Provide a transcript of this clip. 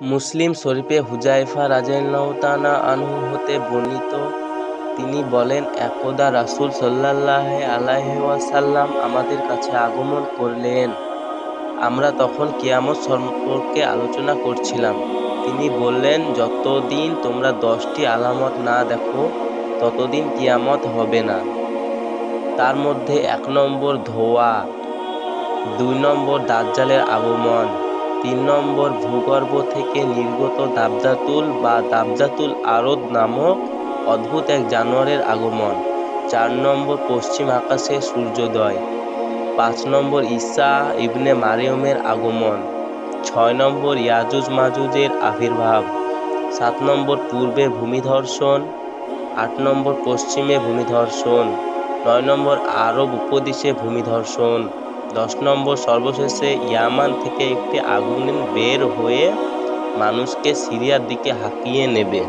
মুসলিম শরীফে হুযায়ফা রাযিয়াল্লাহু তাআলা আনহু হতে বর্ণিত, তিনি বলেন, একদা রাসূল সাল্লাল্লাহু আলাইহি ওয়াসাল্লাম আমাদের কাছে আগমন করলেন। আমরা তখন কিয়ামত সম্পর্কে আলোচনা করছিলাম। তিনি বললেন, যতদিন তোমরা 10টি আলামত না দেখো ততদিন কিয়ামত হবে না। তার মধ্যে 1 নম্বর ধোঁয়া, 2 নম্বর দাজ্জালের আগমন, 3 নম্বর ভূগর্ভ থেকে নির্গত দাবজাতুল আরদ নামক অদ্ভুত এক জানোয়ারের আগমন, 4 নম্বর পশ্চিম আকাশে সূর্যোদয়, 5 নম্বর ঈসা ইবনে মারইয়মের আগমন, 6 নম্বর ইয়াজুজ মাজুজের আবির্ভাব, 7 নম্বর পূর্বে ভূমিধর্ষণ, 8 নম্বর পশ্চিমে ভূমিধর্ষণ, 9 নম্বর আরব উপদ্বীপে ভূমিধর্ষণ, 10 নম্বর সর্বশেষে ইয়ামান থেকে একটি আগুন বের হয়ে মানুষকে সিরিয়ার দিকে হাঁকিয়ে নেবে।